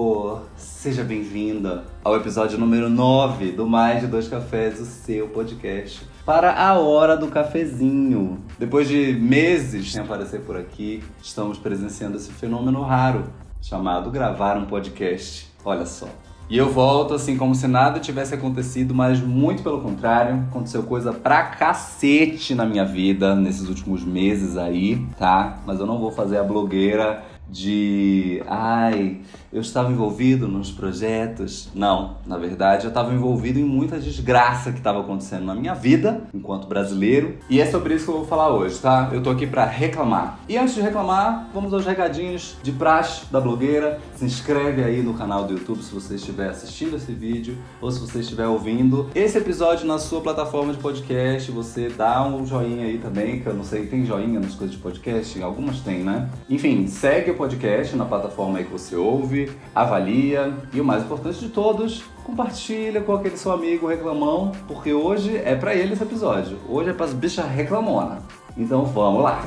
amor! Seja bem-vinda ao episódio número 9 do Mais de Dois Cafés, o seu podcast para a hora do cafezinho. Depois de meses sem aparecer por aqui, estamos presenciando esse fenômeno raro chamado gravar um podcast. Olha só. E eu volto assim como se nada tivesse acontecido, mas muito pelo contrário, aconteceu coisa pra cacete na minha vida nesses últimos meses aí, tá? Mas eu não vou fazer a blogueira de eu estava envolvido nos projetos. Não, na verdade eu estava envolvido em muita desgraça que estava acontecendo na minha vida enquanto brasileiro. E é sobre isso que eu vou falar hoje, tá? Eu tô aqui pra reclamar. E antes de reclamar, vamos aos recadinhos de praxe da blogueira. Se inscreve aí no canal do YouTube se você estiver assistindo esse vídeo ou se você estiver ouvindo esse episódio na sua plataforma de podcast. Você dá um joinha aí também, que eu não sei, tem joinha nas coisas de podcast? Algumas tem, né? Enfim, segue o podcast na plataforma aí que você ouve, avalia e o mais importante de todos, compartilha com aquele seu amigo reclamão, porque hoje é pra ele esse episódio. Hoje é pras bichas reclamonas. Então vamos lá!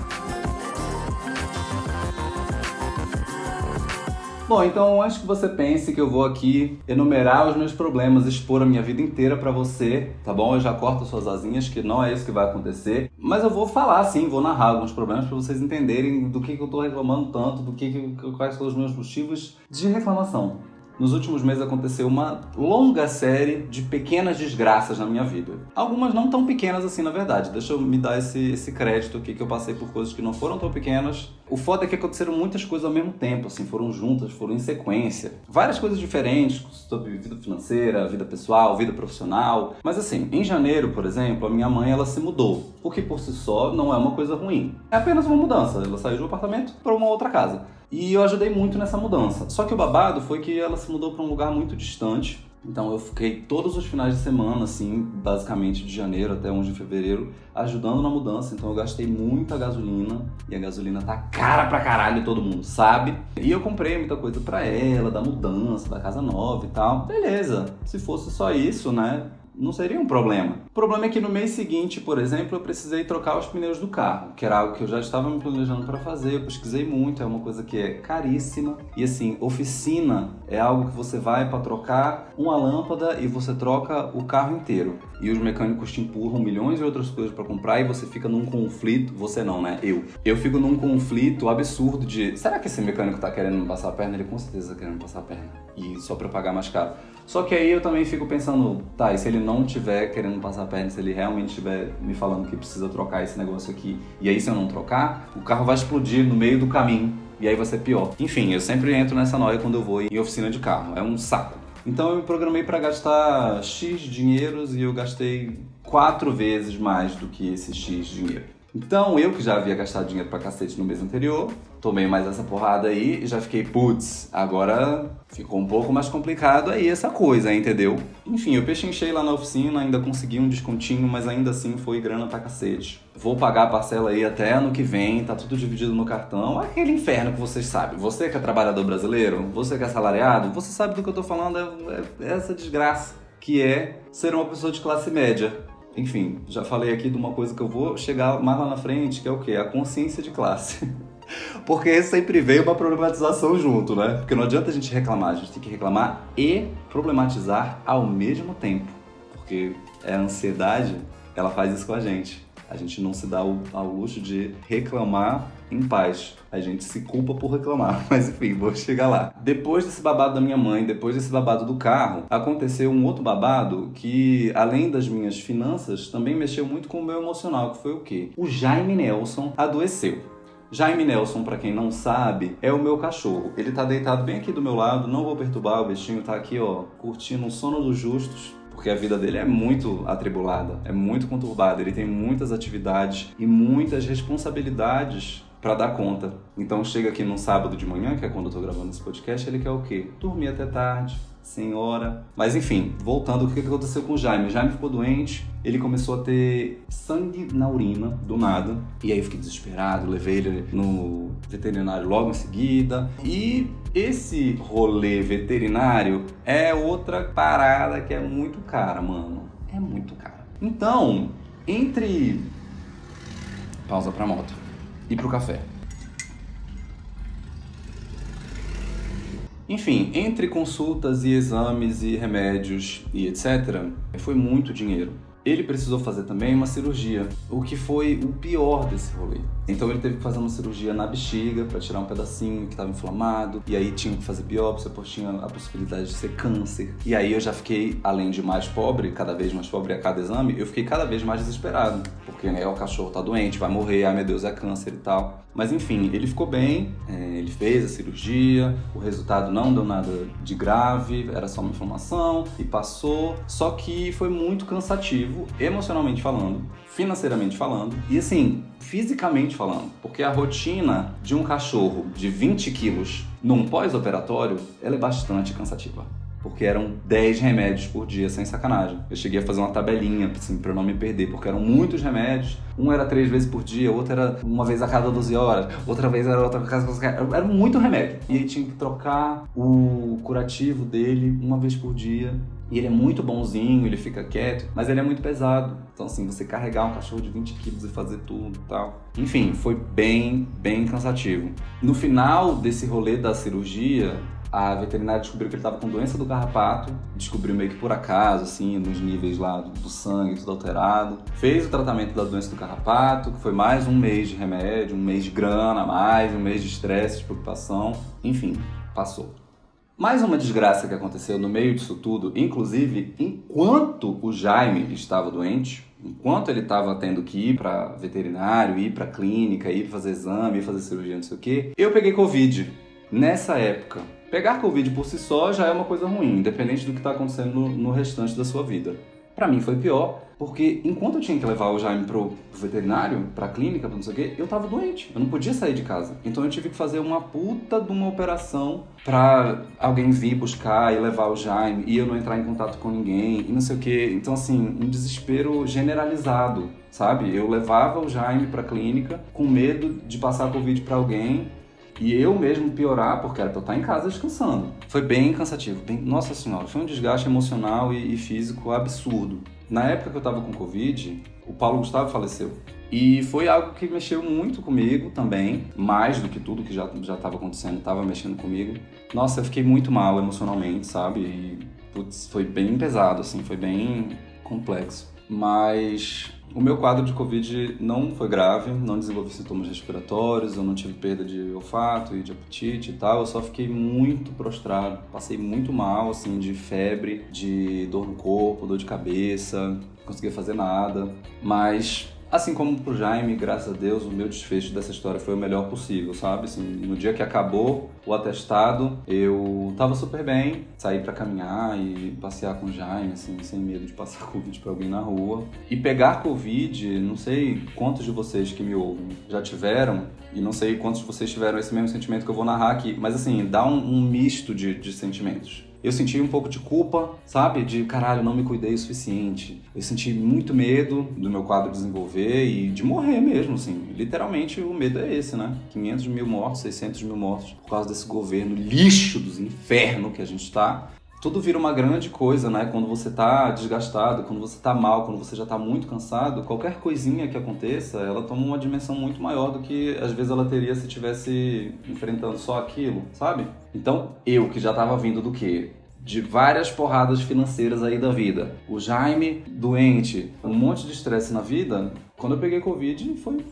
Bom, então antes que você pense que eu vou aqui enumerar os meus problemas, expor a minha vida inteira pra você, tá bom? Eu já corto suas asinhas, que não é isso que vai acontecer. Mas eu vou falar sim, vou narrar alguns problemas pra vocês entenderem do que eu tô reclamando tanto, quais são os meus motivos de reclamação. Nos últimos meses aconteceu uma longa série de pequenas desgraças na minha vida. Algumas não tão pequenas assim, na verdade. Deixa eu me dar esse crédito aqui, que eu passei por coisas que não foram tão pequenas. O foda é que aconteceram muitas coisas ao mesmo tempo, assim, foram juntas, foram em sequência. Várias coisas diferentes, sobre vida financeira, vida pessoal, vida profissional. Mas assim, em janeiro, por exemplo, a minha mãe, ela se mudou. O que por si só não é uma coisa ruim. É apenas uma mudança. Ela saiu de um apartamento para uma outra casa. E eu ajudei muito nessa mudança. Só que o babado foi que ela se mudou para um lugar muito distante. Então eu fiquei todos os finais de semana, assim, basicamente de janeiro até 11 de fevereiro, ajudando na mudança. Então eu gastei muita gasolina. E a gasolina tá cara pra caralho, todo mundo sabe. E eu comprei muita coisa pra ela, da mudança, da casa nova e tal. Beleza, se fosse só isso, né? Não seria um problema. O problema é que no mês seguinte, por exemplo, eu precisei trocar os pneus do carro, que era algo que eu já estava me planejando para fazer, eu pesquisei muito, é uma coisa que é caríssima. E assim, oficina é algo que você vai para trocar uma lâmpada e você troca o carro inteiro. E os mecânicos te empurram milhões de outras coisas para comprar e você fica num conflito, você não, né? Eu fico num conflito absurdo de, será que esse mecânico tá querendo me passar a perna? Ele com certeza tá querendo me passar a perna. E só para pagar mais caro. Só que aí eu também fico pensando, tá, e se ele não estiver querendo passar a perna, se ele realmente estiver me falando que precisa trocar esse negócio aqui, e aí se eu não trocar, o carro vai explodir no meio do caminho, e aí vai ser pior. Enfim, eu sempre entro nessa noia quando eu vou em oficina de carro, é um saco. Então eu me programei para gastar X dinheiros e eu gastei 4 vezes mais do que esse X dinheiro. Então, eu que já havia gastado dinheiro pra cacete no mês anterior, tomei mais essa porrada aí e já fiquei, putz, agora ficou um pouco mais complicado aí essa coisa, entendeu? Enfim, eu pechinchei lá na oficina, ainda consegui um descontinho, mas ainda assim foi grana pra cacete. Vou pagar a parcela aí até ano que vem, tá tudo dividido no cartão, aquele inferno que vocês sabem. Você que é trabalhador brasileiro, você que é assalariado, você sabe do que eu tô falando, é essa desgraça que é ser uma pessoa de classe média. Enfim, já falei aqui de uma coisa que eu vou chegar mais lá na frente, que é o quê? A consciência de classe. Porque sempre veio uma problematização junto, né? Porque não adianta a gente reclamar, a gente tem que reclamar e problematizar ao mesmo tempo. Porque a ansiedade, ela faz isso com a gente. A gente não se dá ao luxo de reclamar em paz. A gente se culpa por reclamar. Mas enfim, vou chegar lá. Depois desse babado da minha mãe, depois desse babado do carro, aconteceu um outro babado que, além das minhas finanças, também mexeu muito com o meu emocional, que foi o quê? O Jaime Nelson adoeceu. Jaime Nelson, pra quem não sabe, é o meu cachorro. Ele tá deitado bem aqui do meu lado, não vou perturbar, o bichinho tá aqui, ó, curtindo o sono dos justos. Porque a vida dele é muito atribulada, é muito conturbada, ele tem muitas atividades e muitas responsabilidades para dar conta. Então chega aqui num sábado de manhã, que é quando eu tô gravando esse podcast, ele quer o quê? Dormir até tarde, sem hora. Mas enfim, voltando, o que aconteceu com o Jaime? O Jaime ficou doente, ele começou a ter sangue na urina, do nada. E aí eu fiquei desesperado, levei ele no veterinário logo em seguida. E esse rolê veterinário é outra parada que é muito cara, mano. É muito cara. Então, entre... Pausa pra moto. E pro café. Enfim, entre consultas e exames e remédios e etc., foi muito dinheiro. Ele precisou fazer também uma cirurgia, o que foi o pior desse rolê. Então ele teve que fazer uma cirurgia na bexiga para tirar um pedacinho que estava inflamado, e aí tinha que fazer biópsia, pois tinha a possibilidade de ser câncer. E aí eu já fiquei, além de mais pobre, cada vez mais pobre a cada exame, eu fiquei cada vez mais desesperado, porque né, o cachorro tá doente, vai morrer, ai meu Deus, é câncer e tal. Mas enfim, ele ficou bem, ele fez a cirurgia, o resultado não deu nada de grave, era só uma inflamação e passou. Só que foi muito cansativo, emocionalmente falando, financeiramente falando e assim, fisicamente falando. Porque a rotina de um cachorro de 20 quilos num pós-operatório, ela é bastante cansativa. Porque eram 10 remédios por dia, sem sacanagem. Eu cheguei a fazer uma tabelinha, assim, pra eu não me perder, porque eram muitos remédios. Um era 3 vezes por dia, outro era uma vez a cada 12 horas, outra vez era outra casa. Era muito remédio. E aí tinha que trocar o curativo dele uma vez por dia. E ele é muito bonzinho, ele fica quieto, mas ele é muito pesado. Então, assim, você carregar um cachorro de 20 quilos e fazer tudo e tal. Enfim, foi bem cansativo. No final desse rolê da cirurgia, a veterinária descobriu que ele estava com doença do carrapato, descobriu meio que por acaso, assim, nos níveis lá do sangue, tudo alterado. Fez o tratamento da doença do carrapato, que foi mais um mês de remédio, um mês de grana a mais, um mês de estresse, de preocupação. Enfim, passou. Mais uma desgraça que aconteceu no meio disso tudo, inclusive enquanto o Jaime estava doente, enquanto ele estava tendo que ir para veterinário, ir para clínica, ir fazer exame, ir fazer cirurgia, não sei o quê, eu peguei Covid nessa época. Pegar Covid por si só já é uma coisa ruim, independente do que está acontecendo no restante da sua vida. Pra mim foi pior, porque enquanto eu tinha que levar o Jaime pro veterinário, pra clínica, pra não sei o quê, eu tava doente. Eu não podia sair de casa. Então eu tive que fazer uma puta de uma operação pra alguém vir buscar e levar o Jaime, e eu não entrar em contato com ninguém, e não sei o quê. Então, assim, um desespero generalizado, sabe? Eu levava o Jaime pra clínica com medo de passar a Covid pra alguém, e eu mesmo piorar, porque era pra eu estar em casa descansando. Foi bem cansativo. Nossa senhora, foi um desgaste emocional e físico absurdo. Na época que eu tava com Covid, o Paulo Gustavo faleceu. E foi algo que mexeu muito comigo também, mais do que tudo que já estava acontecendo, estava mexendo comigo. Nossa, eu fiquei muito mal emocionalmente, sabe? E, putz, foi bem pesado, assim, foi bem complexo. Mas o meu quadro de Covid não foi grave, não desenvolvi sintomas respiratórios, eu não tive perda de olfato e de apetite e tal, eu só fiquei muito prostrado, passei muito mal, assim, de febre, de dor no corpo, dor de cabeça, não conseguia fazer nada, mas assim como pro Jaime, graças a Deus, o meu desfecho dessa história foi o melhor possível, sabe? Assim, no dia que acabou o atestado, eu tava super bem, saí pra caminhar e passear com o Jaime, assim, sem medo de passar Covid pra alguém na rua. E pegar Covid, não sei quantos de vocês que me ouvem já tiveram, e não sei quantos de vocês tiveram esse mesmo sentimento que eu vou narrar aqui, mas assim, dá um misto de sentimentos. Eu senti um pouco de culpa, sabe? De caralho, não me cuidei o suficiente. Eu senti muito medo do meu quadro desenvolver e de morrer mesmo, assim. Literalmente o medo é esse, né? 500 mil mortos, 600 mil mortos por causa desse governo lixo dos infernos que a gente tá. Tudo vira uma grande coisa, né? Quando você tá desgastado, quando você tá mal, quando você já tá muito cansado, qualquer coisinha que aconteça, ela toma uma dimensão muito maior do que às vezes ela teria se estivesse enfrentando só aquilo, sabe? Então, eu que já tava vindo do quê? De várias porradas financeiras aí da vida. O Jaime doente, um monte de estresse na vida. Quando eu peguei Covid, foi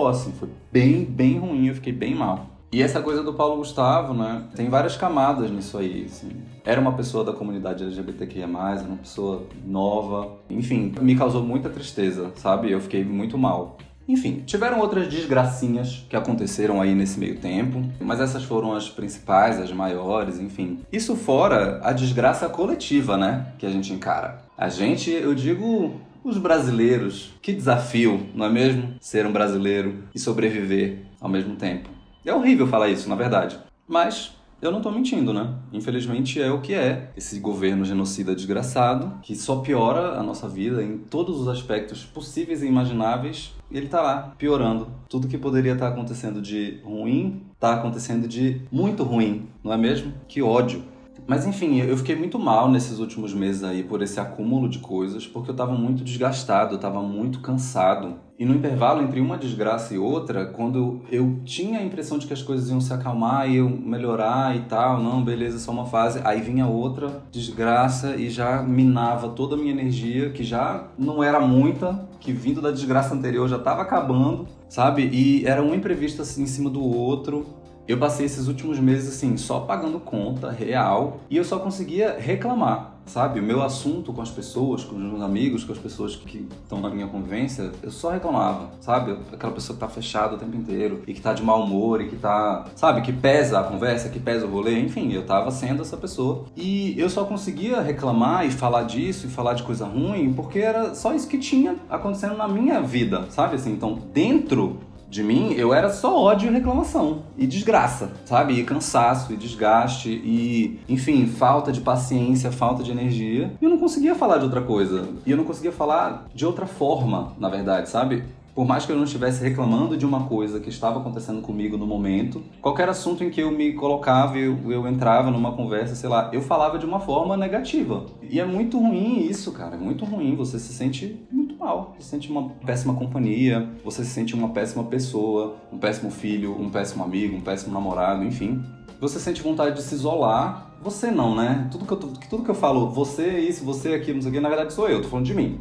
assim, foi bem ruim, eu fiquei bem mal. E essa coisa do Paulo Gustavo, né, tem várias camadas nisso aí, assim. Era uma pessoa da comunidade LGBTQIA+, era uma pessoa nova. Enfim, me causou muita tristeza, sabe? Eu fiquei muito mal. Enfim, tiveram outras desgracinhas que aconteceram aí nesse meio tempo, mas essas foram as principais, as maiores, enfim. Isso fora a desgraça coletiva, né, que a gente encara. A gente, eu digo, os brasileiros. Que desafio, não é mesmo? Ser um brasileiro e sobreviver ao mesmo tempo. É horrível falar isso, na verdade, mas eu não tô mentindo, né? Infelizmente é o que é. Esse governo genocida desgraçado, que só piora a nossa vida em todos os aspectos possíveis e imagináveis, e ele tá lá, piorando. Tudo que poderia estar acontecendo de ruim, tá acontecendo de muito ruim, não é mesmo? Que ódio. Mas enfim, eu fiquei muito mal nesses últimos meses aí por esse acúmulo de coisas, porque eu tava muito desgastado, eu tava muito cansado. E no intervalo entre uma desgraça e outra, quando eu tinha a impressão de que as coisas iam se acalmar e eu melhorar e tal, não, beleza, só uma fase, aí vinha outra desgraça e já minava toda a minha energia, que já não era muita, que vindo da desgraça anterior já tava acabando, sabe? E era um imprevisto assim em cima do outro. Eu passei esses últimos meses, assim, só pagando conta real e eu só conseguia reclamar, sabe? O meu assunto com as pessoas, com os meus amigos, com as pessoas que estão na minha convivência, eu só reclamava, sabe? Aquela pessoa que tá fechada o tempo inteiro e que tá de mau humor e que tá, sabe? Que pesa a conversa, que pesa o rolê, enfim, eu tava sendo essa pessoa. E eu só conseguia reclamar e falar disso e falar de coisa ruim porque era só isso que tinha acontecendo na minha vida, sabe? Assim, então, dentro de mim, eu era só ódio e reclamação. E desgraça, sabe? E cansaço, e desgaste, e, enfim, falta de paciência, falta de energia. E eu não conseguia falar de outra coisa. E eu não conseguia falar de outra forma, na verdade, sabe? Por mais que eu não estivesse reclamando de uma coisa que estava acontecendo comigo no momento, qualquer assunto em que eu me colocava, eu entrava numa conversa, sei lá, eu falava de uma forma negativa. E é muito ruim isso, cara. É muito ruim. Você se sente muito mal. Você se sente uma péssima companhia, você se sente uma péssima pessoa, um péssimo filho, um péssimo amigo, um péssimo namorado, enfim. Você sente vontade de se isolar. Você não, né? Tudo que eu falo, você isso, você aquilo, não sei o que, na verdade sou eu, tô falando de mim.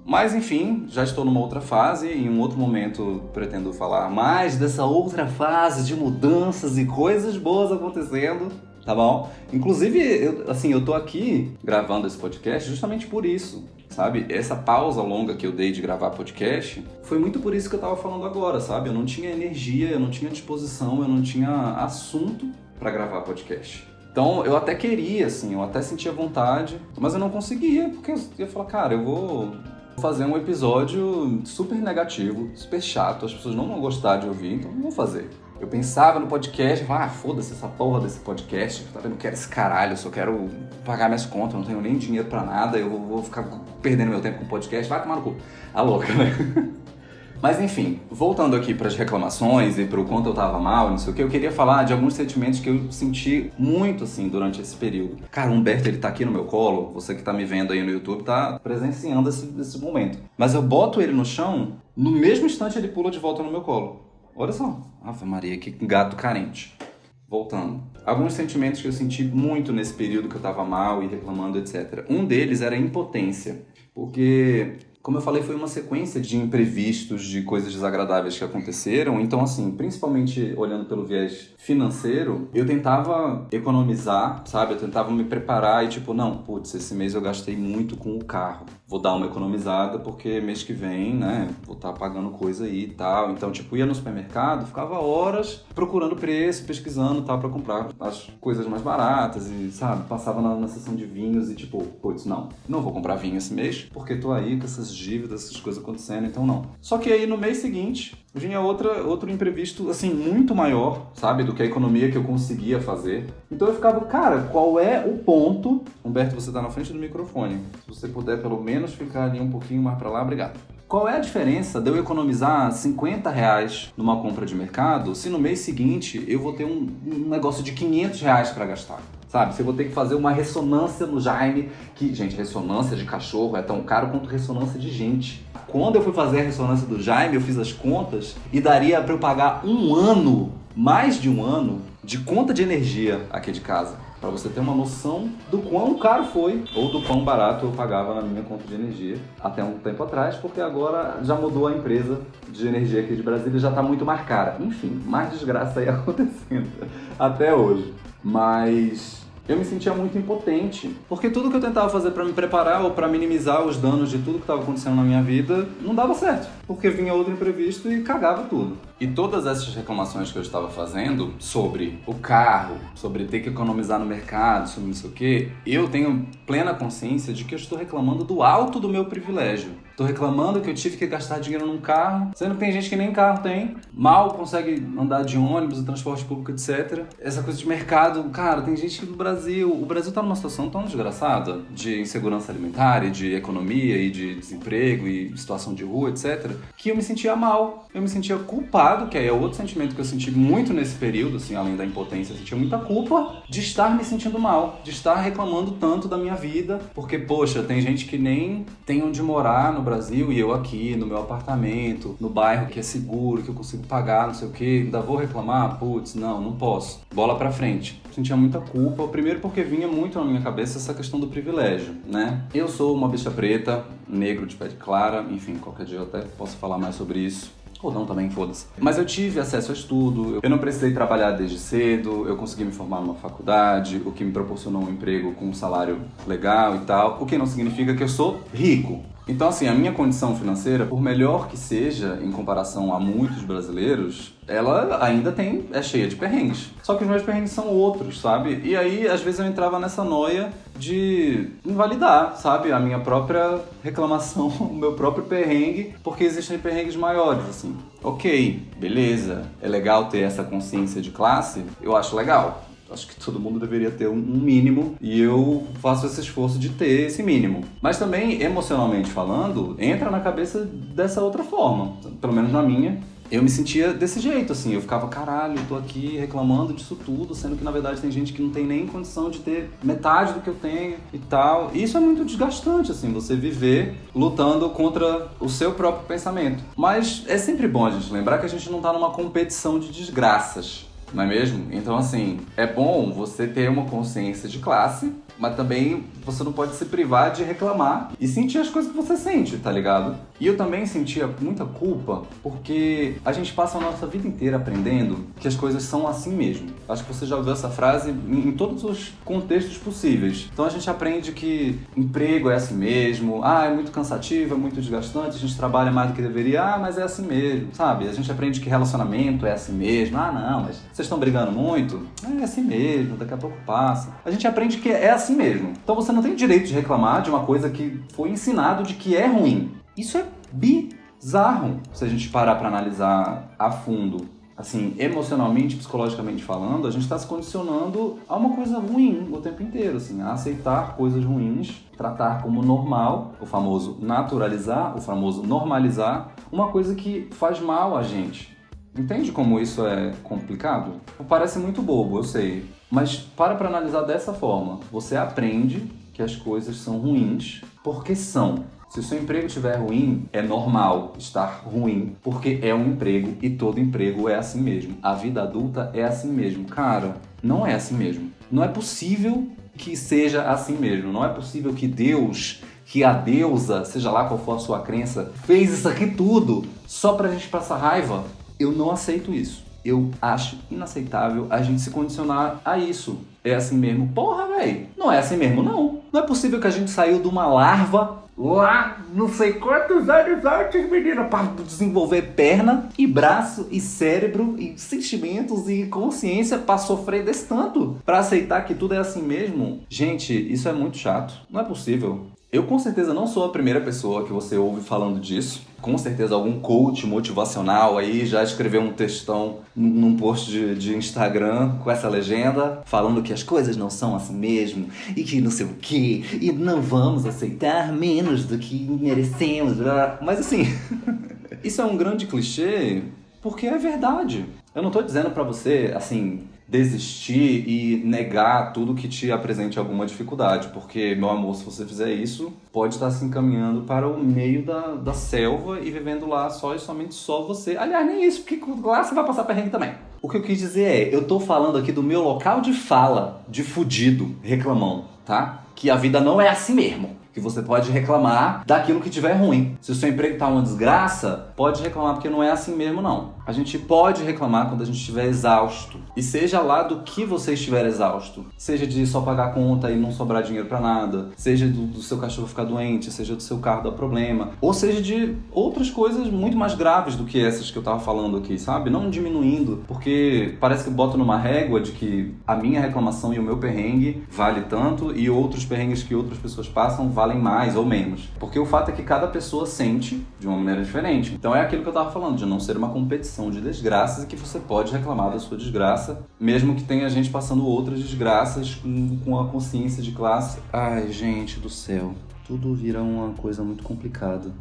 Mas enfim, já estou numa outra fase e em um outro momento pretendo falar mais dessa outra fase de mudanças e coisas boas acontecendo, tá bom? Inclusive, eu tô aqui gravando esse podcast justamente por isso, sabe? Essa pausa longa que eu dei de gravar podcast foi muito por isso que eu tava falando agora, sabe? Eu não tinha energia, eu não tinha disposição, eu não tinha assunto para gravar podcast. Então, eu até queria, assim, eu até sentia vontade, mas eu não conseguia, porque eu ia falar, cara, eu vou fazer um episódio super negativo, super chato, as pessoas não vão gostar de ouvir, então não vou fazer. Eu pensava no podcast, falava, foda-se essa porra desse podcast, tá vendo? Eu quero esse caralho, eu só quero pagar minhas contas, não tenho nem dinheiro pra nada, eu vou ficar perdendo meu tempo com podcast, vai tomar no cu. A louca, né? Mas enfim, voltando aqui para as reclamações e para o quanto eu tava mal, não sei o que, eu queria falar de alguns sentimentos que eu senti muito, assim, durante esse período. Cara, o Humberto, ele tá aqui no meu colo, você que tá me vendo aí no YouTube tá presenciando esse momento. Mas eu boto ele no chão, no mesmo instante ele pula de volta no meu colo. Olha só, Ave Maria, que gato carente. Voltando. Alguns sentimentos que eu senti muito nesse período que eu tava mal e reclamando, etc. Um deles era a impotência, porque, como eu falei, foi uma sequência de imprevistos, de coisas desagradáveis que aconteceram. Então, assim, principalmente olhando pelo viés financeiro, eu tentava economizar, sabe? Eu tentava me preparar e tipo, não, putz, esse mês eu gastei muito com o carro. Vou dar uma economizada porque mês que vem, né, vou estar pagando coisa aí e tal. Então, tipo, ia no supermercado, ficava horas procurando preço, pesquisando, tal, pra comprar as coisas mais baratas e, sabe, passava na seção de vinhos e tipo, putz, não vou comprar vinho esse mês porque tô aí com essas dívidas, essas coisas acontecendo, então não. Só que aí no mês seguinte vinha outro imprevisto, assim, muito maior, sabe, do que a economia que eu conseguia fazer. Então eu ficava, cara, qual é o ponto? Humberto, você tá na frente do microfone. Se você puder pelo menos ficar ali um pouquinho mais pra lá, obrigado. Qual é a diferença de eu economizar R$50 numa compra de mercado se no mês seguinte eu vou ter um negócio de R$500 pra gastar? Sabe, se eu vou ter que fazer uma ressonância no Jaime, que, gente, ressonância de cachorro é tão caro quanto ressonância de gente. Quando eu fui fazer a ressonância do Jaime, eu fiz as contas e daria pra eu pagar um ano, mais de um ano, de conta de energia aqui de casa. Pra você ter uma noção do quão caro foi, ou do quão barato eu pagava na minha conta de energia até um tempo atrás, porque agora já mudou a empresa de energia aqui de Brasília, já tá muito mais cara. Enfim, mais desgraça aí acontecendo até hoje. Mas eu me sentia muito impotente, porque tudo que eu tentava fazer para me preparar ou para minimizar os danos de tudo que estava acontecendo na minha vida não dava certo, porque vinha outro imprevisto e cagava tudo. E todas essas reclamações que eu estava fazendo sobre o carro, sobre ter que economizar no mercado, sobre não sei o quê, eu tenho plena consciência de que eu estou reclamando do alto do meu privilégio. Tô reclamando que eu tive que gastar dinheiro num carro, sendo que tem gente que nem carro tem, mal consegue andar de ônibus, transporte público, etc. Essa coisa de mercado, cara, tem gente que o Brasil tá numa situação tão desgraçada de insegurança alimentar, e de economia e de desemprego e situação de rua, etc., que eu me sentia mal, eu me sentia culpado, que aí é outro sentimento que eu senti muito nesse período, assim, além da impotência, eu sentia muita culpa de estar me sentindo mal, de estar reclamando tanto da minha vida, porque, poxa, tem gente que nem tem onde morar no Brasil e eu aqui, no meu apartamento, no bairro que é seguro, que eu consigo pagar, não sei o quê, ainda vou reclamar? Putz, não posso. Bola pra frente. Sentia muita culpa, primeiro porque vinha muito na minha cabeça essa questão do privilégio, né? Eu sou uma bicha preta, negro de pele clara, enfim, qualquer dia eu até posso falar mais sobre isso. Ou não também, foda-se. Mas eu tive acesso a estudo, eu não precisei trabalhar desde cedo, eu consegui me formar numa faculdade, o que me proporcionou um emprego com um salário legal e tal, o que não significa que eu sou rico. Então, assim, a minha condição financeira, por melhor que seja em comparação a muitos brasileiros, ela ainda é cheia de perrengues. Só que os meus perrengues são outros, sabe? E aí, às vezes, eu entrava nessa noia de invalidar, sabe? A minha própria reclamação, o meu próprio perrengue, porque existem perrengues maiores, assim. Ok, beleza, é legal ter essa consciência de classe, eu acho legal. Acho que todo mundo deveria ter um mínimo e eu faço esse esforço de ter esse mínimo. Mas também, emocionalmente falando, entra na cabeça dessa outra forma. Pelo menos na minha, eu me sentia desse jeito, assim. Eu ficava, caralho, eu tô aqui reclamando disso tudo, sendo que na verdade tem gente que não tem nem condição de ter metade do que eu tenho e tal. E isso é muito desgastante, assim, você viver lutando contra o seu próprio pensamento. Mas é sempre bom a gente lembrar que a gente não tá numa competição de desgraças. Não é mesmo? Então, assim, é bom você ter uma consciência de classe, mas também você não pode se privar de reclamar e sentir as coisas que você sente, tá ligado? E eu também sentia muita culpa porque a gente passa a nossa vida inteira aprendendo que as coisas são assim mesmo. Acho que você já ouviu essa frase em todos os contextos possíveis. Então a gente aprende que emprego é assim mesmo, é muito cansativo, é muito desgastante, a gente trabalha mais do que deveria, mas é assim mesmo, sabe? A gente aprende que relacionamento é assim mesmo, não, mas vocês estão brigando muito? É assim mesmo, daqui a pouco passa. A gente aprende que é assim mesmo. Então você não tem direito de reclamar de uma coisa que foi ensinado de que é ruim. Isso é bizarro se a gente parar para analisar a fundo. Assim, emocionalmente, psicologicamente falando, a gente está se condicionando a uma coisa ruim o tempo inteiro, assim, a aceitar coisas ruins, tratar como normal, o famoso naturalizar, o famoso normalizar, uma coisa que faz mal a gente. Entende como isso é complicado? Parece muito bobo, eu sei, mas para analisar dessa forma. Você aprende que as coisas são ruins porque são. Se o seu emprego estiver ruim, é normal estar ruim, porque é um emprego e todo emprego é assim mesmo. A vida adulta é assim mesmo. Cara, não é assim mesmo. Não é possível que seja assim mesmo. Não é possível que Deus, que a deusa, seja lá qual for a sua crença, fez isso aqui tudo só pra gente passar raiva. Eu não aceito isso. Eu acho inaceitável a gente se condicionar a isso. É assim mesmo? Porra, velho. Não é assim mesmo, não. Não é possível que a gente saiu de uma larva lá, não sei quantos anos antes, menina, para desenvolver perna e braço e cérebro e sentimentos e consciência para sofrer desse tanto. Para aceitar que tudo é assim mesmo. Gente, isso é muito chato. Não é possível. Eu com certeza não sou a primeira pessoa que você ouve falando disso. Com certeza algum coach motivacional aí já escreveu um textão num post de Instagram com essa legenda, falando que as coisas não são assim mesmo, e que não sei o quê, e não vamos aceitar menos do que merecemos. Mas assim, isso é um grande clichê porque é verdade. Eu não tô dizendo pra você, assim, desistir e negar tudo que te apresente alguma dificuldade, porque, meu amor, se você fizer isso, pode estar se encaminhando para o meio da selva e vivendo lá só e somente só você. Aliás, nem isso, porque lá você vai passar perrengue também. O que eu quis dizer é, eu tô falando aqui do meu local de fala, de fudido, reclamão, tá? Que a vida não é assim mesmo. Que você pode reclamar daquilo que tiver ruim. Se o seu emprego tá uma desgraça, pode reclamar porque não é assim mesmo, não. A gente pode reclamar quando a gente estiver exausto. E seja lá do que você estiver exausto. Seja de só pagar conta e não sobrar dinheiro pra nada. Seja do seu cachorro ficar doente. Seja do seu carro dar problema. Ou seja de outras coisas muito mais graves do que essas que eu tava falando aqui, sabe? Não diminuindo. Porque parece que boto numa régua de que a minha reclamação e o meu perrengue vale tanto e outros perrengues que outras pessoas passam valem mais ou menos. Porque o fato é que cada pessoa sente de uma maneira diferente. Então é aquilo que eu tava falando, de não ser uma competição de desgraças e que você pode reclamar da sua desgraça, mesmo que tenha gente passando outras desgraças com a consciência de classe. Ai, gente do céu, tudo vira uma coisa muito complicada.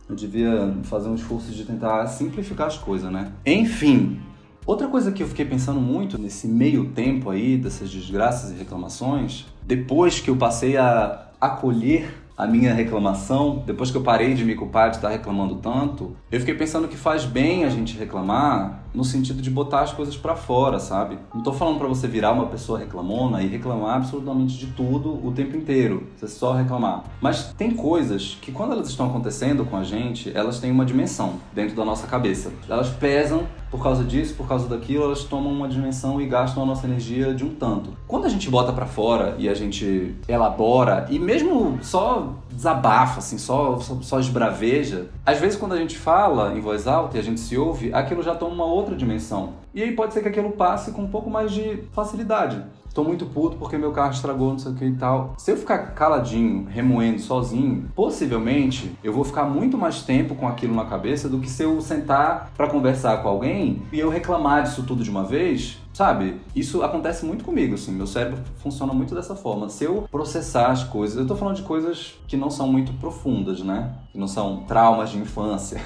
Eu devia fazer um esforço de tentar simplificar as coisas, né? Enfim, outra coisa que eu fiquei pensando muito nesse meio tempo aí, dessas desgraças e reclamações, depois que eu passei a acolher a minha reclamação, depois que eu parei de me culpar de estar reclamando tanto, eu fiquei pensando que faz bem a gente reclamar no sentido de botar as coisas pra fora, sabe? Não tô falando pra você virar uma pessoa reclamona e reclamar absolutamente de tudo o tempo inteiro, você só reclamar. Mas tem coisas que quando elas estão acontecendo com a gente, elas têm uma dimensão dentro da nossa cabeça. Elas pesam por causa disso, por causa daquilo, elas tomam uma dimensão e gastam a nossa energia de um tanto. Quando a gente bota pra fora e a gente elabora, e mesmo só desabafa, assim, só esbraveja, às vezes quando a gente fala em voz alta e a gente se ouve, aquilo já toma uma outra dimensão. E aí pode ser que aquilo passe com um pouco mais de facilidade. Tô muito puto porque meu carro estragou, não sei o que e tal. Se eu ficar caladinho, remoendo sozinho, possivelmente eu vou ficar muito mais tempo com aquilo na cabeça do que se eu sentar pra conversar com alguém e eu reclamar disso tudo de uma vez, sabe? Isso acontece muito comigo, assim. Meu cérebro funciona muito dessa forma. Se eu processar as coisas... Eu tô falando de coisas que não são muito profundas, né? Que não são traumas de infância.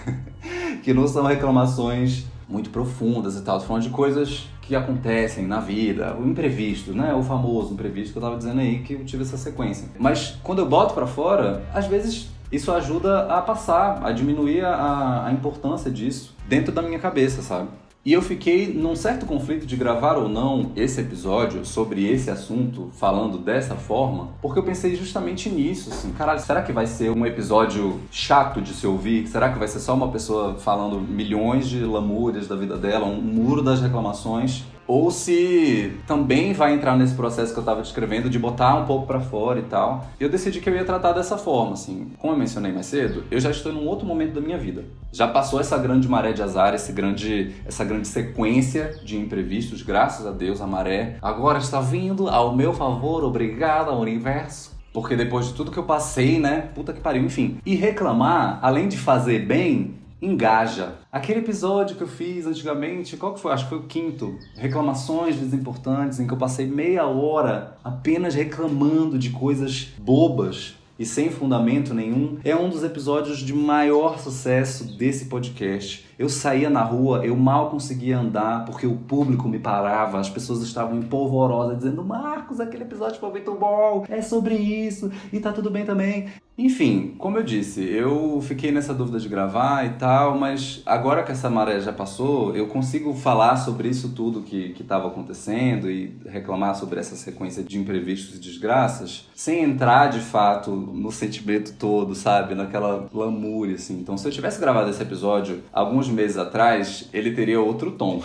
Que não são reclamações muito profundas e tal. Tô falando de coisas que acontecem na vida, o imprevisto, né? O famoso imprevisto que eu tava dizendo aí, que eu tive essa sequência. Mas quando eu boto pra fora, às vezes isso ajuda a passar, a diminuir a importância disso dentro da minha cabeça, sabe? E eu fiquei num certo conflito de gravar ou não esse episódio sobre esse assunto, falando dessa forma, porque eu pensei justamente nisso, assim, caralho, será que vai ser um episódio chato de se ouvir? Será que vai ser só uma pessoa falando milhões de lamúrias da vida dela, um muro das reclamações? Ou se também vai entrar nesse processo que eu tava descrevendo de botar um pouco pra fora e tal. Eu decidi que eu ia tratar dessa forma, assim. Como eu mencionei mais cedo, eu já estou em um outro momento da minha vida. Já passou essa grande maré de azar, essa grande sequência de imprevistos, graças a Deus, a maré agora está vindo ao meu favor, obrigado ao universo. Porque depois de tudo que eu passei, né, puta que pariu, enfim. E reclamar, além de fazer bem, engaja. Aquele episódio que eu fiz antigamente, qual que foi? Acho que foi o 5º. Reclamações desimportantes, em que eu passei meia hora apenas reclamando de coisas bobas e sem fundamento nenhum. É um dos episódios de maior sucesso desse podcast. Eu saía na rua, eu mal conseguia andar porque o público me parava, as pessoas estavam empolvorosas dizendo: Marcos, aquele episódio foi muito bom, é sobre isso e tá tudo bem também. Enfim, como eu disse, eu fiquei nessa dúvida de gravar e tal, mas agora que essa maré já passou, eu consigo falar sobre isso tudo que estava acontecendo e reclamar sobre essa sequência de imprevistos e desgraças, sem entrar de fato no sentimento todo, sabe? Naquela lamúria, assim. Então, se eu tivesse gravado esse episódio alguns meses atrás, ele teria outro tom.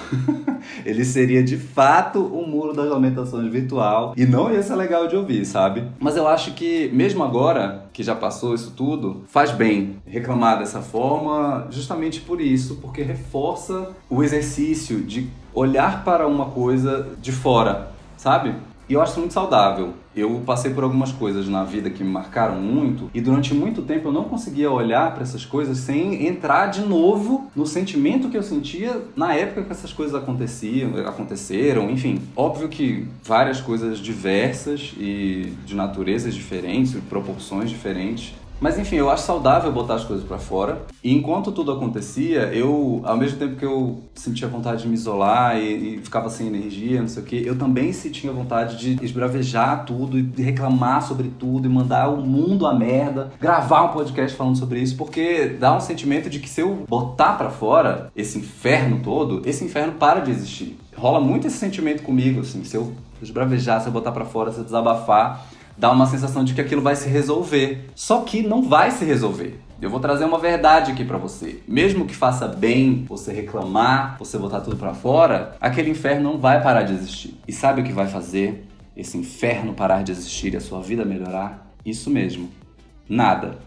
Ele seria de fato um muro das lamentações virtual e não ia ser legal de ouvir, sabe? Mas eu acho que mesmo agora que já passou isso tudo, faz bem reclamar dessa forma, justamente por isso, porque reforça o exercício de olhar para uma coisa de fora, sabe? E eu acho muito saudável. Eu passei por algumas coisas na vida que me marcaram muito e durante muito tempo eu não conseguia olhar para essas coisas sem entrar de novo no sentimento que eu sentia na época que essas coisas aconteceram, enfim. Óbvio que várias coisas diversas e de naturezas diferentes, de proporções diferentes. Mas enfim, eu acho saudável botar as coisas pra fora. E enquanto tudo acontecia, eu, ao mesmo tempo que eu sentia vontade de me isolar e ficava sem energia, não sei o que, eu também sentia vontade de esbravejar tudo e reclamar sobre tudo e mandar o mundo a merda, gravar um podcast falando sobre isso, porque dá um sentimento de que se eu botar pra fora esse inferno todo, esse inferno para de existir. Rola muito esse sentimento comigo, assim, se eu esbravejar, se eu botar pra fora, se eu desabafar, dá uma sensação de que aquilo vai se resolver. Só que não vai se resolver. Eu vou trazer uma verdade aqui pra você. Mesmo que faça bem você reclamar, você botar tudo pra fora, aquele inferno não vai parar de existir. E sabe o que vai fazer esse inferno parar de existir e a sua vida melhorar? Isso mesmo. Nada.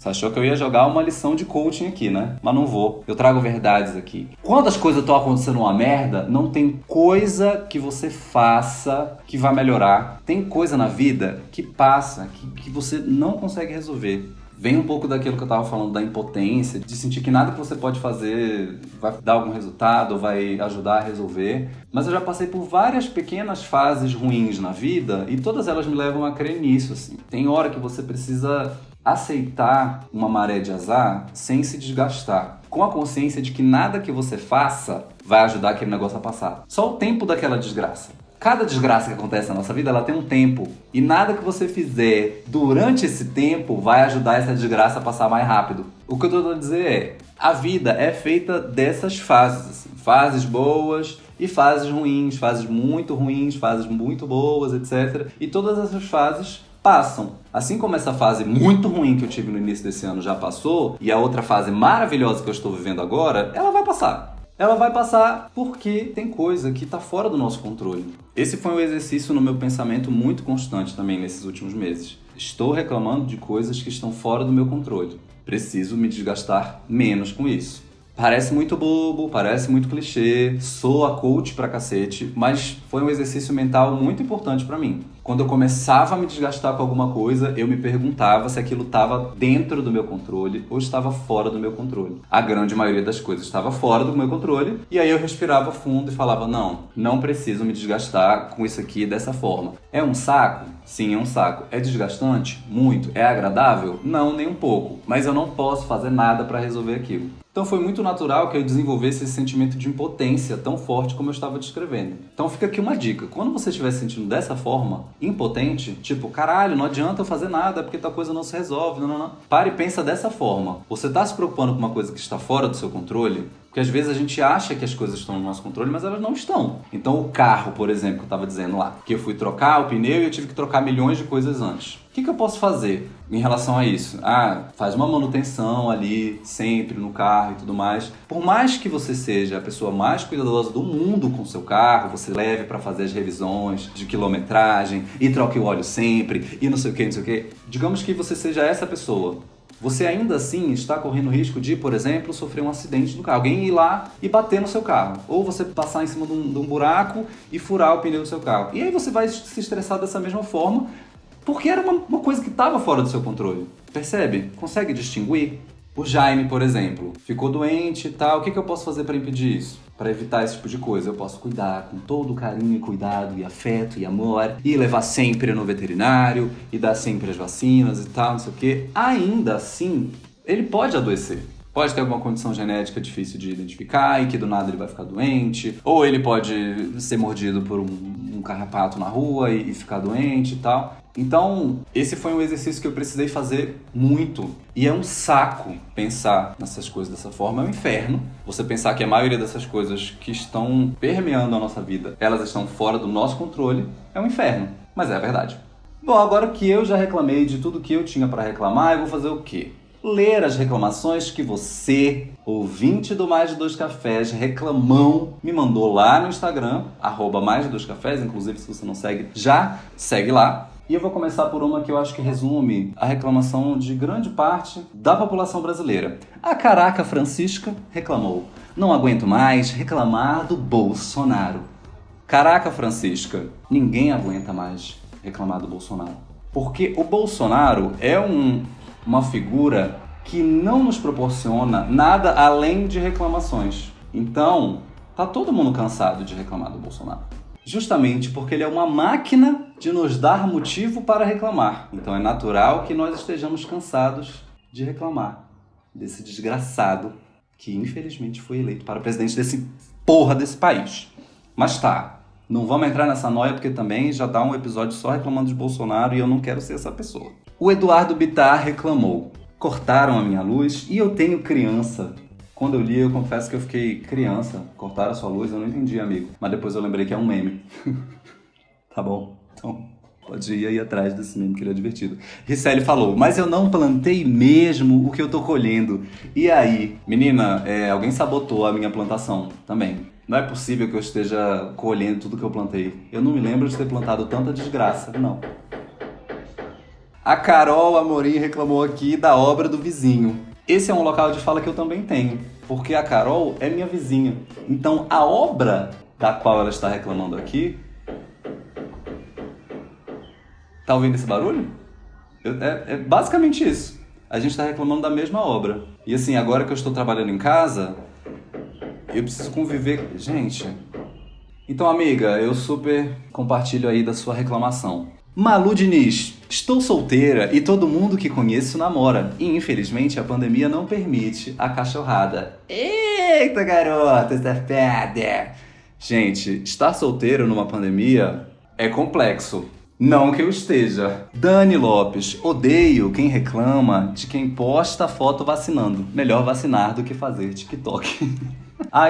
Você achou que eu ia jogar uma lição de coaching aqui, né? Mas não vou. Eu trago verdades aqui. Quando as coisas estão acontecendo uma merda, não tem coisa que você faça que vai melhorar. Tem coisa na vida que passa, que você não consegue resolver. Vem um pouco daquilo que eu tava falando da impotência, de sentir que nada que você pode fazer vai dar algum resultado ou vai ajudar a resolver. Mas eu já passei por várias pequenas fases ruins na vida e todas elas me levam a crer nisso, assim. Tem hora que você precisa aceitar uma maré de azar sem se desgastar, com a consciência de que nada que você faça vai ajudar aquele negócio a passar. Só o tempo daquela desgraça. Cada desgraça que acontece na nossa vida, ela tem um tempo. E nada que você fizer durante esse tempo vai ajudar essa desgraça a passar mais rápido. O que eu tô tentando dizer é, a vida é feita dessas fases, assim, fases boas e fases ruins, fases muito boas, etc. E todas essas fases passam. Assim como essa fase muito ruim que eu tive no início desse ano já passou, e a outra fase maravilhosa que eu estou vivendo agora, ela vai passar. Ela vai passar porque tem coisa que está fora do nosso controle. Esse foi um exercício no meu pensamento muito constante também nesses últimos meses. Estou reclamando de coisas que estão fora do meu controle. Preciso me desgastar menos com isso. Parece muito bobo, parece muito clichê, soa coach pra cacete, mas foi um exercício mental muito importante pra mim. Quando eu começava a me desgastar com alguma coisa, eu me perguntava se aquilo estava dentro do meu controle ou estava fora do meu controle. A grande maioria das coisas estava fora do meu controle, e aí eu respirava fundo e falava, não preciso me desgastar com isso aqui dessa forma. É um saco? Sim, é um saco. É desgastante? Muito. É agradável? Não, nem um pouco. Mas eu não posso fazer nada para resolver aquilo. Então foi muito natural que eu desenvolvesse esse sentimento de impotência tão forte como eu estava descrevendo. Então fica aqui uma dica. Quando você estiver se sentindo dessa forma, impotente, tipo, caralho, não adianta eu fazer nada porque tal coisa não se resolve, não. Pare e pensa dessa forma. Você está se preocupando com uma coisa que está fora do seu controle? Porque às vezes a gente acha que as coisas estão no nosso controle, mas elas não estão. Então o carro, por exemplo, que eu estava dizendo lá, que eu fui trocar o pneu e eu tive que trocar milhões de coisas antes. O que eu posso fazer em relação a isso? Faz uma manutenção ali, sempre no carro e tudo mais. Por mais que você seja a pessoa mais cuidadosa do mundo com o seu carro, você leve para fazer as revisões de quilometragem e troque o óleo sempre e não sei o que. Digamos que você seja essa pessoa. Você ainda assim está correndo risco de, por exemplo, sofrer um acidente no carro. Alguém ir lá e bater no seu carro. Ou você passar em cima de um buraco e furar o pneu do seu carro. E aí você vai se estressar dessa mesma forma, porque era uma coisa que estava fora do seu controle. Percebe? Consegue distinguir? O Jaime, por exemplo, ficou doente e tal. O que eu posso fazer para impedir isso? Para evitar esse tipo de coisa? Eu posso cuidar com todo o carinho e cuidado e afeto e amor e levar sempre no veterinário e dar sempre as vacinas e tal, não sei o quê. Ainda assim, ele pode adoecer. Pode ter alguma condição genética difícil de identificar e que do nada ele vai ficar doente. Ou ele pode ser mordido por um carrapato na rua e ficar doente e tal. Então, esse foi um exercício que eu precisei fazer muito. E é um saco pensar nessas coisas dessa forma, é um inferno. Você pensar que a maioria dessas coisas que estão permeando a nossa vida, elas estão fora do nosso controle, é um inferno. Mas é a verdade. Bom, agora que eu já reclamei de tudo que eu tinha para reclamar, eu vou fazer o quê? Ler as reclamações que você, ouvinte do Mais de Dois Cafés, reclamão, me mandou lá no Instagram, @mais de dois cafés, inclusive se você não segue, já segue lá. E eu vou começar por uma que eu acho que resume a reclamação de grande parte da população brasileira. A Caraca Francisca reclamou: não aguento mais reclamar do Bolsonaro. Caraca Francisca, ninguém aguenta mais reclamar do Bolsonaro. Porque o Bolsonaro é uma figura que não nos proporciona nada além de reclamações. Então, tá todo mundo cansado de reclamar do Bolsonaro. Justamente porque ele é uma máquina de nos dar motivo para reclamar. Então é natural que nós estejamos cansados de reclamar desse desgraçado que infelizmente foi eleito para presidente desse país. Mas tá, não vamos entrar nessa noia porque também já dá um episódio só reclamando de Bolsonaro e eu não quero ser essa pessoa. O Eduardo Bittar reclamou: cortaram a minha luz e eu tenho criança. Quando eu li, eu confesso que eu fiquei criança. Cortaram a sua luz, eu não entendi, amigo. Mas depois eu lembrei que é um meme. Tá bom? Então, pode ir aí atrás desse meme que ele é divertido. Ricelli falou: mas eu não plantei mesmo o que eu tô colhendo. E aí? Menina, alguém sabotou a minha plantação também. Não é possível que eu esteja colhendo tudo que eu plantei. Eu não me lembro de ter plantado tanta desgraça, não. A Carol Amorim reclamou aqui da obra do vizinho. Esse é um local de fala que eu também tenho, porque a Carol é minha vizinha. Então, a obra da qual ela está reclamando aqui... Tá ouvindo esse barulho? É basicamente isso. A gente está reclamando da mesma obra. E assim, agora que eu estou trabalhando em casa, eu preciso conviver... Gente... Então, amiga, eu super compartilho aí da sua reclamação. Malu Diniz, estou solteira e todo mundo que conheço namora. E infelizmente a pandemia não permite a cachorrada. Eita, garota, safada! Gente, estar solteiro numa pandemia é complexo. Não que eu esteja. Dani Lopes, odeio quem reclama de quem posta foto vacinando. Melhor vacinar do que fazer TikTok.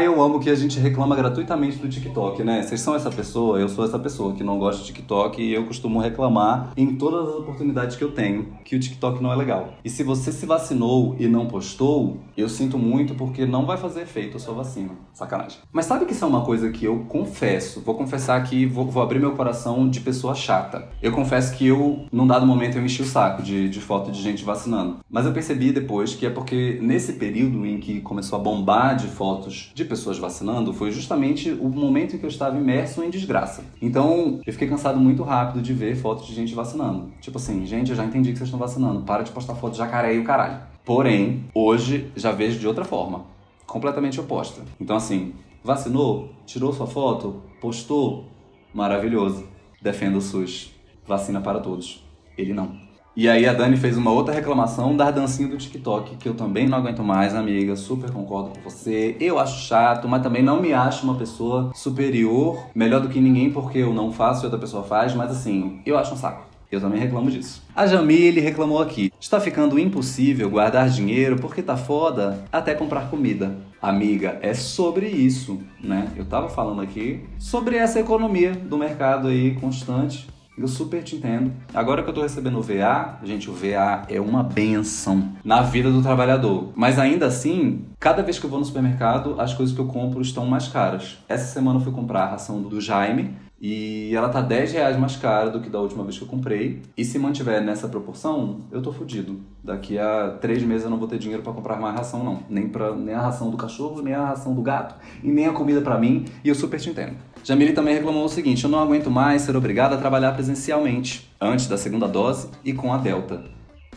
Eu amo que a gente reclama gratuitamente do TikTok, né? Vocês são essa pessoa, eu sou essa pessoa que não gosta de TikTok e eu costumo reclamar em todas as oportunidades que eu tenho que o TikTok não é legal. E se você se vacinou e não postou, eu sinto muito porque não vai fazer efeito a sua vacina. Sacanagem. Mas sabe que isso é uma coisa que eu confesso, vou confessar aqui, vou abrir meu coração de pessoa chata. Eu confesso que num dado momento, eu enchi o saco de foto de gente vacinando. Mas eu percebi depois que é porque nesse período em que começou a bombar de fotos de pessoas vacinando, foi justamente o momento em que eu estava imerso em desgraça. Então, eu fiquei cansado muito rápido de ver fotos de gente vacinando. Tipo assim, gente, eu já entendi que vocês estão vacinando, para de postar foto de jacaré e o caralho. Porém, hoje já vejo de outra forma, completamente oposta. Então assim, vacinou, tirou sua foto, postou, maravilhoso. Defenda o SUS, vacina para todos. Ele não. E aí a Dani fez uma outra reclamação da dancinha do TikTok, que eu também não aguento mais, amiga, super concordo com você. Eu acho chato, mas também não me acho uma pessoa superior, melhor do que ninguém porque eu não faço e outra pessoa faz, mas assim, eu acho um saco. Eu também reclamo disso. A Jamile reclamou aqui. Está ficando impossível guardar dinheiro porque tá foda até comprar comida. Amiga, é sobre isso, né? Eu tava falando aqui sobre essa economia do mercado aí constante. Eu super te entendo. Agora que eu tô recebendo o VA, gente, o VA é uma benção na vida do trabalhador. Mas ainda assim, cada vez que eu vou no supermercado, as coisas que eu compro estão mais caras. Essa semana eu fui comprar a ração do Jaime e ela tá R$10 mais cara do que da última vez que eu comprei. E se mantiver nessa proporção, eu tô fudido. Daqui a 3 meses eu não vou ter dinheiro pra comprar mais ração, não. Nem a ração do cachorro, nem a ração do gato, e nem a comida pra mim, e eu super te entendo. Jamile também reclamou o seguinte: eu não aguento mais ser obrigada a trabalhar presencialmente, antes da segunda dose e com a Delta.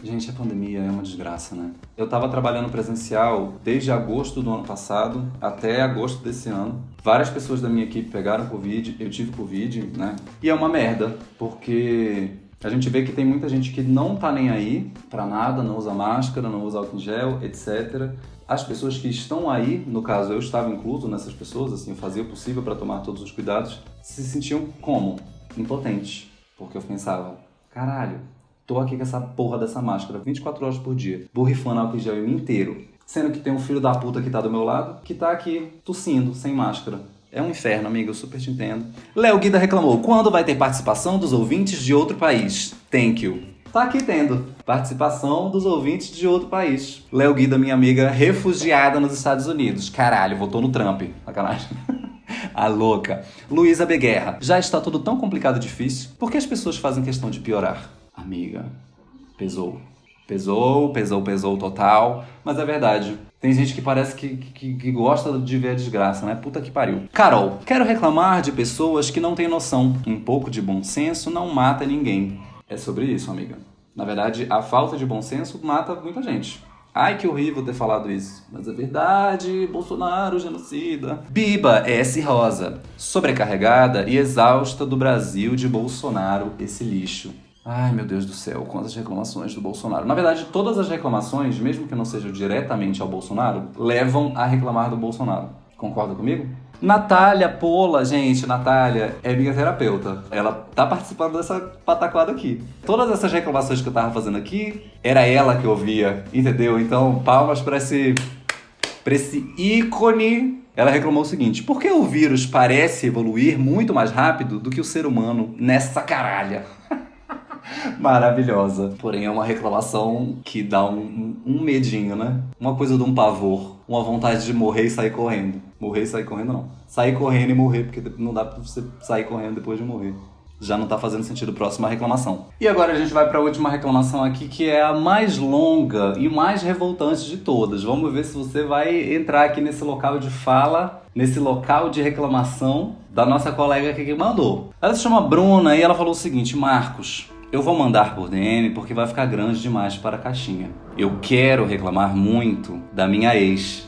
Gente, a pandemia é uma desgraça, né? Eu tava trabalhando presencial desde agosto do ano passado até agosto desse ano. Várias pessoas da minha equipe pegaram Covid, eu tive Covid, né? E é uma merda, porque a gente vê que tem muita gente que não tá nem aí pra nada, não usa máscara, não usa álcool em gel, etc. As pessoas que estão aí, no caso eu estava incluso nessas pessoas, assim, eu fazia o possível para tomar todos os cuidados, se sentiam como? Impotentes. Porque eu pensava, caralho, tô aqui com essa porra dessa máscara 24 horas por dia, borrifando álcool em gel em mim inteiro, sendo que tem um filho da puta que tá do meu lado, que tá aqui tossindo, sem máscara. É um inferno, amigo, eu super te entendo. Léo Guida reclamou, quando vai ter participação dos ouvintes de outro país? Thank you. Tá aqui tendo participação dos ouvintes de outro país. Léo Guida, minha amiga, refugiada nos Estados Unidos. Caralho, votou no Trump. Sacanagem. A louca. Luísa Beguerra. Já está tudo tão complicado e difícil. Por que as pessoas fazem questão de piorar? Amiga, pesou. Pesou total. Mas é verdade. Tem gente que parece que gosta de ver a desgraça, né? Puta que pariu. Carol. Quero reclamar de pessoas que não têm noção. Um pouco de bom senso não mata ninguém. É sobre isso, amiga. Na verdade, a falta de bom senso mata muita gente. Ai, que horrível ter falado isso. Mas é verdade, Bolsonaro, genocida. Biba S. Rosa. Sobrecarregada e exausta do Brasil de Bolsonaro, esse lixo. Ai, meu Deus do céu, quantas reclamações do Bolsonaro. Na verdade, todas as reclamações, mesmo que não sejam diretamente ao Bolsonaro, levam a reclamar do Bolsonaro. Concorda comigo? Natália Pola, gente, Natália é minha terapeuta. Ela tá participando dessa pataquada aqui. Todas essas reclamações que eu tava fazendo aqui, era ela que ouvia, entendeu? Então, palmas pra esse ícone. Ela reclamou o seguinte: por que o vírus parece evoluir muito mais rápido do que o ser humano nessa caralha? Maravilhosa. Porém, é uma reclamação que dá um medinho, né? Uma coisa de um pavor. Uma vontade de morrer e sair correndo. Morrer e sair correndo, não. Sair correndo e morrer, porque não dá pra você sair correndo depois de morrer. já não tá fazendo sentido. Próxima reclamação. E agora a gente vai pra última reclamação aqui, que é a mais longa e mais revoltante de todas. Vamos ver se você vai entrar aqui nesse local de fala, nesse local de reclamação da nossa colega aqui que mandou. Ela se chama Bruna e ela falou o seguinte: Marcos, eu vou mandar por DM porque vai ficar grande demais para a caixinha. Eu quero reclamar muito da minha ex.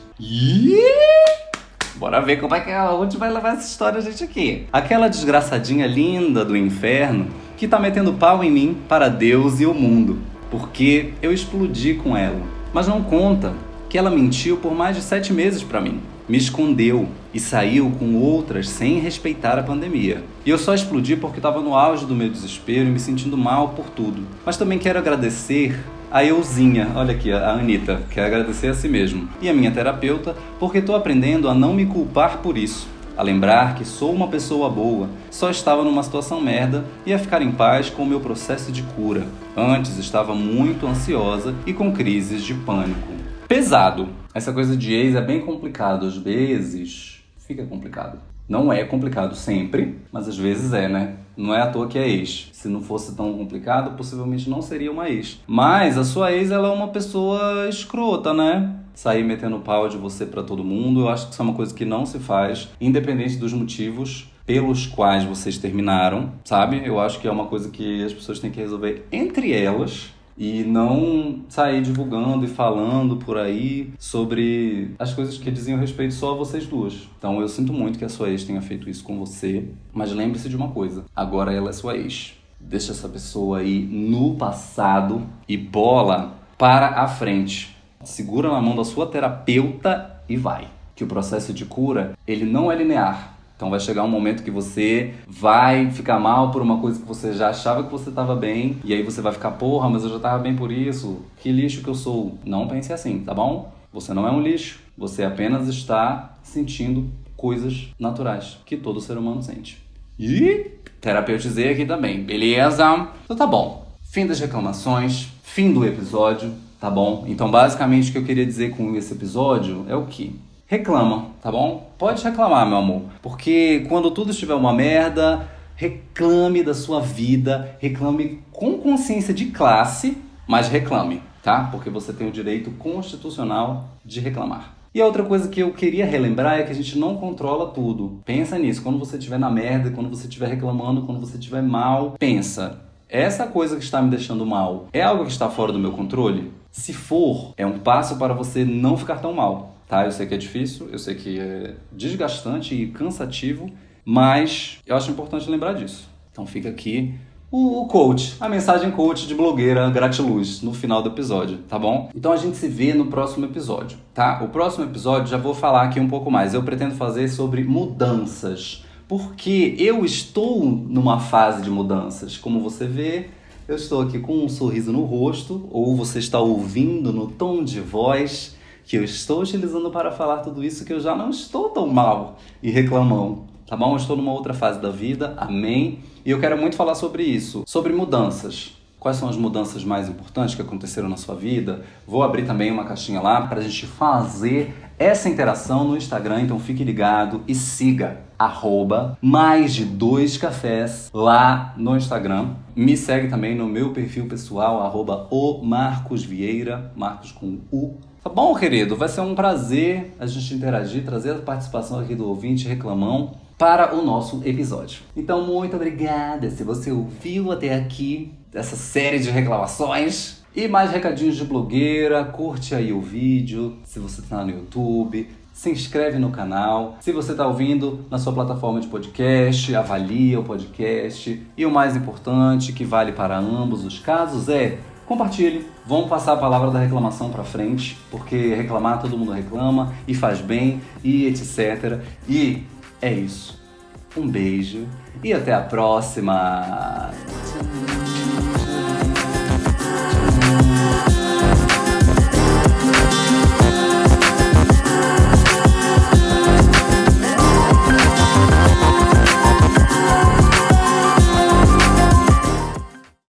Bora ver como é que onde vai levar essa história a gente aqui. Aquela desgraçadinha linda do inferno que tá metendo pau em mim para Deus e o mundo. Porque eu explodi com ela. Mas não conta que ela mentiu por mais de 7 meses pra mim. Me escondeu e saiu com outras sem respeitar a pandemia. E eu só explodi porque estava no auge do meu desespero e me sentindo mal por tudo. Mas também quero agradecer a euzinha, olha aqui, a Anitta, quero agradecer a si mesmo. E a minha terapeuta, porque estou aprendendo a não me culpar por isso. A lembrar que sou uma pessoa boa, só estava numa situação merda e a ficar em paz com o meu processo de cura. Antes estava muito ansiosa e com crises de pânico. Pesado. Essa coisa de ex é bem complicado. Às vezes fica complicado. Não é complicado sempre, mas às vezes é, né? Não é à toa que é ex. Se não fosse tão complicado, possivelmente não seria uma ex. Mas a sua ex, ela é uma pessoa escrota, né? Sair metendo pau de você pra todo mundo, eu acho que isso é uma coisa que não se faz, independente dos motivos pelos quais vocês terminaram, sabe? Eu acho que é uma coisa que as pessoas têm que resolver entre elas. E não sair divulgando e falando por aí sobre as coisas que diziam respeito só a vocês duas. Então eu sinto muito que a sua ex tenha feito isso com você, mas lembre-se de uma coisa: agora ela é sua ex. Deixa essa pessoa aí no passado e bola para a frente. Segura na mão da sua terapeuta e vai. Que o processo de cura, ele não é linear. Então vai chegar um momento que você vai ficar mal por uma coisa que você já achava que você estava bem. E aí você vai ficar, porra, mas eu já estava bem por isso. Que lixo que eu sou. Não pense assim, tá bom? Você não é um lixo. Você apenas está sentindo coisas naturais que todo ser humano sente. E terapeutizei aqui também, beleza? Então tá bom. Fim das reclamações. Fim do episódio, tá bom? Então basicamente o que eu queria dizer com esse episódio é o quê? Reclama, tá bom? Pode reclamar, meu amor. Porque quando tudo estiver uma merda, reclame da sua vida, reclame com consciência de classe, mas reclame, tá? Porque você tem o direito constitucional de reclamar. E a outra coisa que eu queria relembrar é que a gente não controla tudo. Pensa nisso, quando você estiver na merda, quando você estiver reclamando, quando você estiver mal, pensa: essa coisa que está me deixando mal é algo que está fora do meu controle? Se for, é um passo para você não ficar tão mal. Tá, eu sei que é difícil, eu sei que é desgastante e cansativo, mas eu acho importante lembrar disso. Então fica aqui o coach, a mensagem coach de blogueira gratiluz no final do episódio, tá bom? Então a gente se vê no próximo episódio, tá? O próximo episódio já vou falar aqui um pouco mais. Eu pretendo fazer sobre mudanças, porque eu estou numa fase de mudanças. Como você vê, eu estou aqui com um sorriso no rosto, ou você está ouvindo no tom de voz que eu estou utilizando para falar tudo isso, que eu já não estou tão mal e reclamão, tá bom? Eu estou numa outra fase da vida, amém? E eu quero muito falar sobre isso, sobre mudanças. Quais são as mudanças mais importantes que aconteceram na sua vida? Vou abrir também uma caixinha lá para a gente fazer essa interação no Instagram, então fique ligado e siga @mais2cafés lá no Instagram. Me segue também no meu perfil pessoal, @o_marcosvieira, Marcos com U. Tá bom, querido? Vai ser um prazer a gente interagir, trazer a participação aqui do ouvinte reclamão para o nosso episódio. Então, muito obrigada se você ouviu até aqui essa série de reclamações. E mais recadinhos de blogueira, curte aí o vídeo, se você tá no YouTube, se inscreve no canal. Se você tá ouvindo na sua plataforma de podcast, avalia o podcast. E o mais importante, que vale para ambos os casos, é: compartilhe, vamos passar a palavra da reclamação pra frente, porque reclamar todo mundo reclama e faz bem e etc. E é isso. Um beijo e até a próxima!